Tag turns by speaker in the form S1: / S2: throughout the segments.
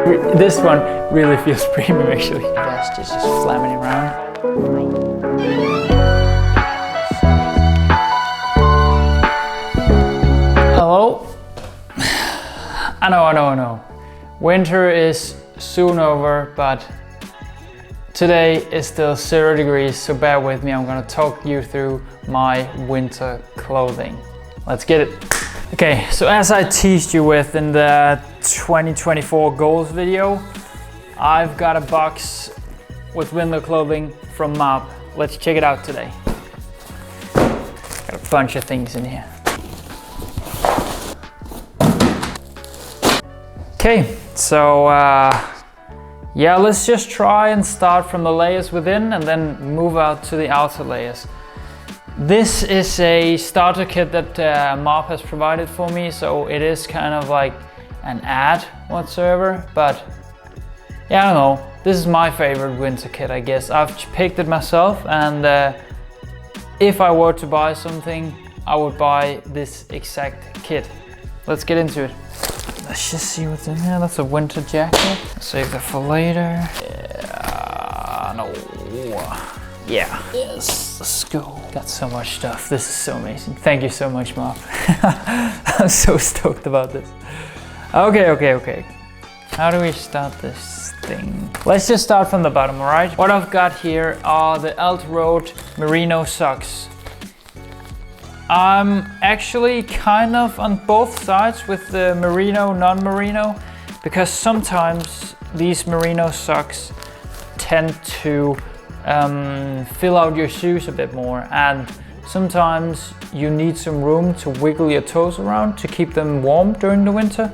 S1: This one really feels premium actually. That's just flamming around. Hello? I know. Winter is soon over, but today is still 0 degrees, so bear with me. I'm gonna talk you through my winter clothing. Let's get it. Okay, so as I teased you with in the 2024 goals video, I've got a box with winter clothing from MAAP. Let's check it out today. Got a bunch of things in here. Okay, so yeah, let's just try and start from the layers within and then move out to the outer layers. This is a starter kit that MAAP has provided for me, so it is kind of like an ad whatsoever, but yeah, I don't know. This is my favorite winter kit, I guess. I've picked it myself, and if I were to buy something, I would buy this exact kit. Let's get into it. Let's just see what's in here. That's a winter jacket. Save that for later. Yeah, no. Yeah. Yes, let's go. Got so much stuff. This is so amazing. Thank you so much, MAAP. I'm so stoked about this. Okay. How do we start this thing? Let's just start from the bottom, alright? What I've got here are the Road merino socks. I'm actually kind of on both sides with the merino, non-merino, because sometimes these merino socks tend to fill out your shoes a bit more, and sometimes you need some room to wiggle your toes around to keep them warm during the winter.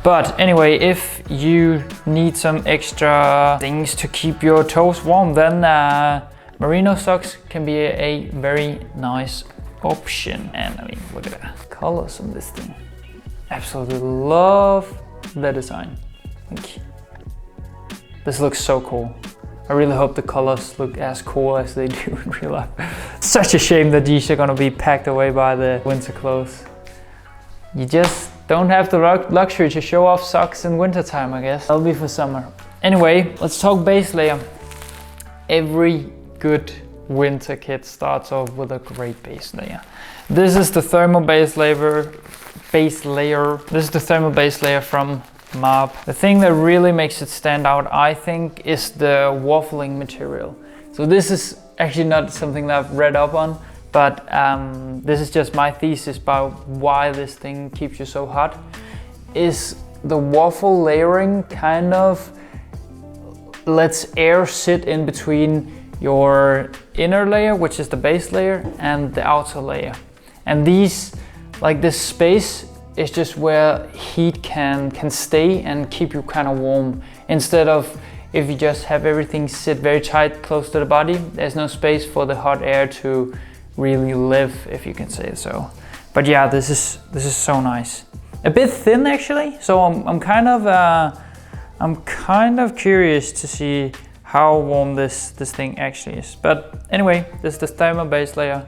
S1: But anyway, if you need some extra things to keep your toes warm, then merino socks can be a very nice option. And I mean, look at the colors on this thing. Absolutely love the design. Like, this looks so cool. I really hope the colors look as cool as they do in real life. Such a shame that these are gonna be packed away by the winter clothes. You just don't have the luxury to show off socks in winter time, I guess. That'll be for summer. Anyway, let's talk base layer. Every good winter kit starts off with a great base layer. This is the thermal base layer. This is the thermal base layer from MAAP. The thing that really makes it stand out, I think, is the waffling material. So this is actually not something that I've read up on, but this is just my thesis about why this thing keeps you so hot. Is the waffle layering kind of lets air sit in between your inner layer, which is the base layer, and the outer layer. And these, like this space, is just where heat can stay and keep you kind of warm. Instead of if you just have everything sit very tight close to the body, there's no space for the hot air to really live, if you can say so. But yeah, this is so nice. A bit thin actually, so I'm kind of curious to see how warm this thing actually is. But anyway, this is the thermal base layer,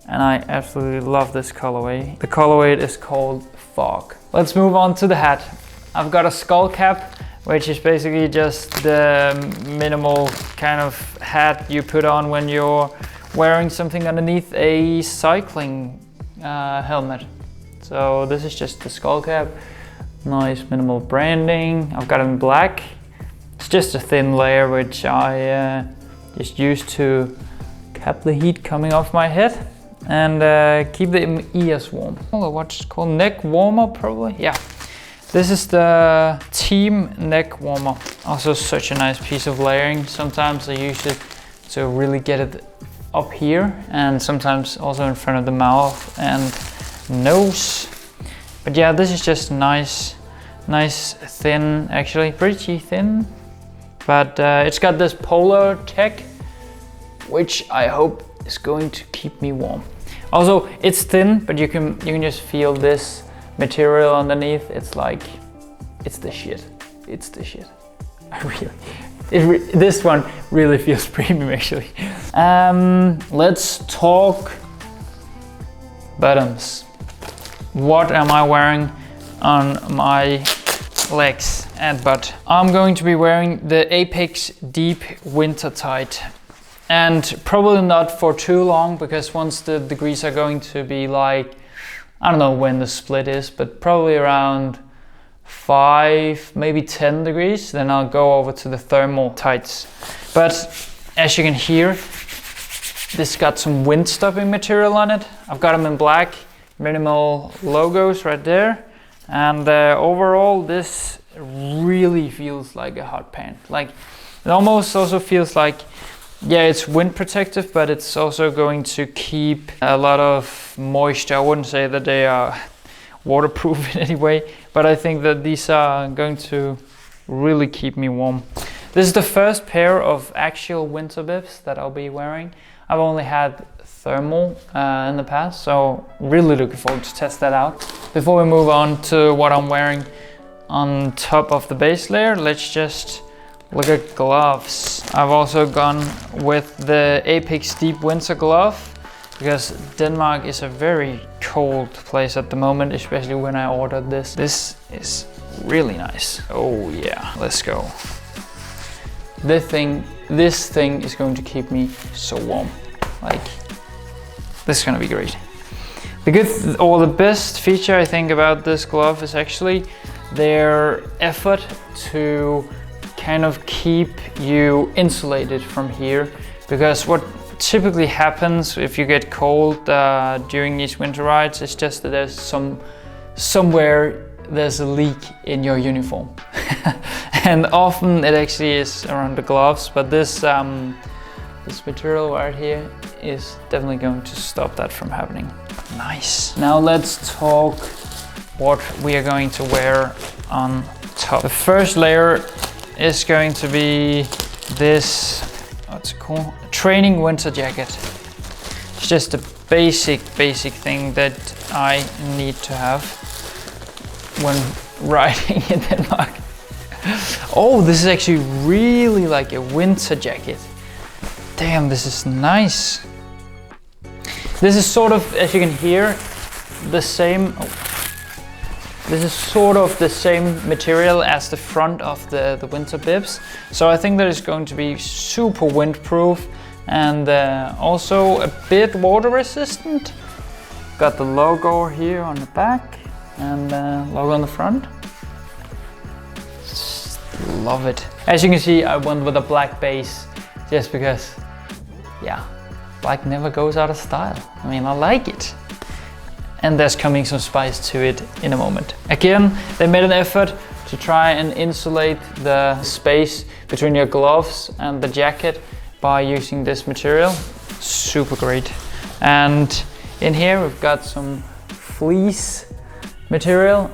S1: and I absolutely love this colorway. The colorway is called Fog. Let's move on to the hat. I've got a skull cap, which is basically just the minimal kind of hat you put on when you're wearing something underneath a cycling helmet. So this is just the skull cap. Nice minimal branding. I've got it in black. It's just a thin layer which I just use to cap the heat coming off my head and keep the ears warm. Oh, what's called neck warmer probably? Yeah. This is the Team neck warmer. Also such a nice piece of layering. Sometimes I use it to really get it up here, and sometimes also in front of the mouth and nose. But yeah, this is just nice thin, actually pretty thin. But it's got this polar tech, which I hope is going to keep me warm. Also, it's thin, but you can just feel this material underneath. It's like, it's the shit. It's the shit. This one really feels premium actually. Let's talk bottoms. What am I wearing on my legs? but I'm going to be wearing the Apex Deep Winter Tight. And probably not for too long, because once the degrees are going to be like, I don't know when the split is, but probably around 5, maybe 10 degrees, then I'll go over to the thermal tights. But as you can hear, this got some wind stopping material on it. I've got them in black, minimal logos right there. And overall, this really feels like a hot pant. Like, it almost also feels like, yeah, it's wind protective, but it's also going to keep a lot of moisture. I wouldn't say that they are waterproof in any way, but I think that these are going to really keep me warm. This is the first pair of actual winter bibs that I'll be wearing. I've only had thermal in the past, so really looking forward to test that out. Before we move on to what I'm wearing on top of the base layer, let's just look at gloves. I've also gone with the Apex Deep Winter Glove, because Denmark is a very cold place at the moment, especially when I ordered this. This is really nice. Oh yeah, let's go. This thing is going to keep me so warm. Like, this is gonna be great. The best feature I think about this glove is actually their effort to kind of keep you insulated from here, because what typically happens if you get cold during these winter rides is just that there's somewhere there's a leak in your uniform. And often it actually is around the gloves, but this material right here is definitely going to stop that from happening. Nice. Now let's talk what we are going to wear on top. The first layer is going to be this, what's it called? A training winter jacket. It's just a basic thing that I need to have when riding in Denmark. Oh, this is actually really like a winter jacket. Damn, this is nice. This is sort of, as you can hear, the same. This is sort of the same material as the front of the winter bibs. So I think that it's going to be super windproof and also a bit water resistant. Got the logo here on the back and logo on the front. Just love it. As you can see, I went with a black base just because, yeah, black never goes out of style. I mean, I like it. And there's coming some spice to it in a moment. Again, they made an effort to try and insulate the space between your gloves and the jacket by using this material. Super great. And in here we've got some fleece material.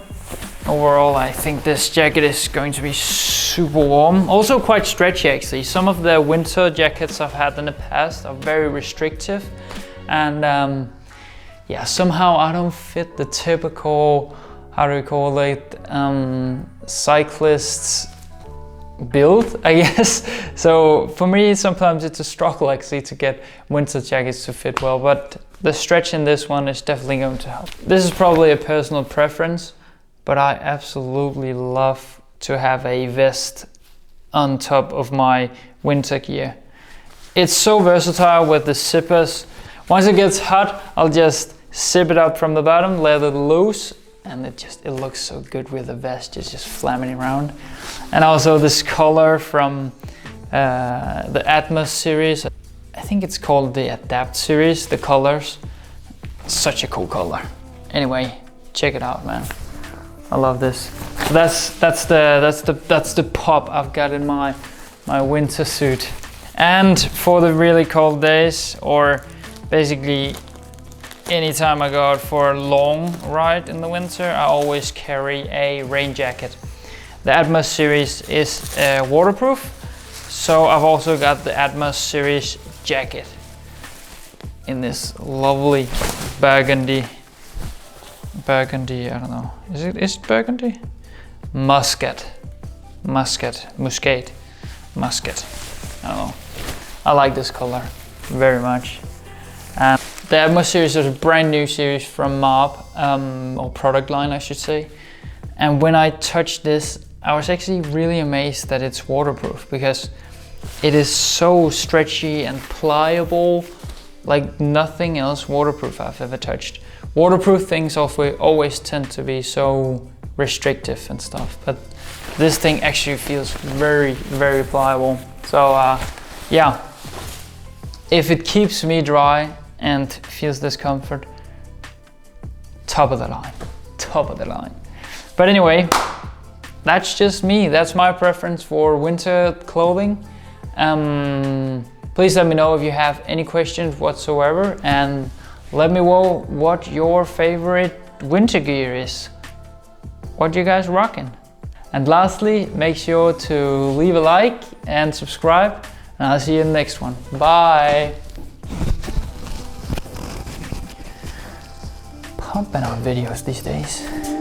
S1: Overall, I think this jacket is going to be super warm. Also quite stretchy actually. Some of the winter jackets I've had in the past are very restrictive. And yeah, somehow I don't fit the typical, how do we call it, cyclist's build, I guess. So for me, sometimes it's a struggle actually to get winter jackets to fit well, but the stretch in this one is definitely going to help. This is probably a personal preference, but I absolutely love to have a vest on top of my winter gear. It's so versatile with the zippers. Once it gets hot, I'll just zip it up from the bottom, let it loose, and it looks so good with the vest just flamming around. And also this color from the Atmos series. I think it's called the Adapt series, the colors. Such a cool color. Anyway, check it out, man. I love this. That's the pop I've got in my winter suit. And for the really cold days, or basically anytime I go out for a long ride in the winter, I always carry a rain jacket. The Atmos series is waterproof, so I've also got the Atmos series jacket in this lovely burgundy, I don't know, is it burgundy? Muscat, I don't know. I like this color very much. And the Atmos series is a brand new series from MAAP, or product line I should say. And when I touched this, I was actually really amazed that it's waterproof, because it is so stretchy and pliable, like nothing else waterproof I've ever touched. Waterproof things always tend to be so restrictive and stuff, but this thing actually feels very, very pliable. So yeah, if it keeps me dry and feels discomfort, top of the line, top of the line. But anyway, that's just me. That's my preference for winter clothing. Please let me know if you have any questions whatsoever, and let me know what your favorite winter gear is. What you guys rocking? And lastly, make sure to leave a like and subscribe, and I'll see you in the next one. Bye. Pumping out videos these days.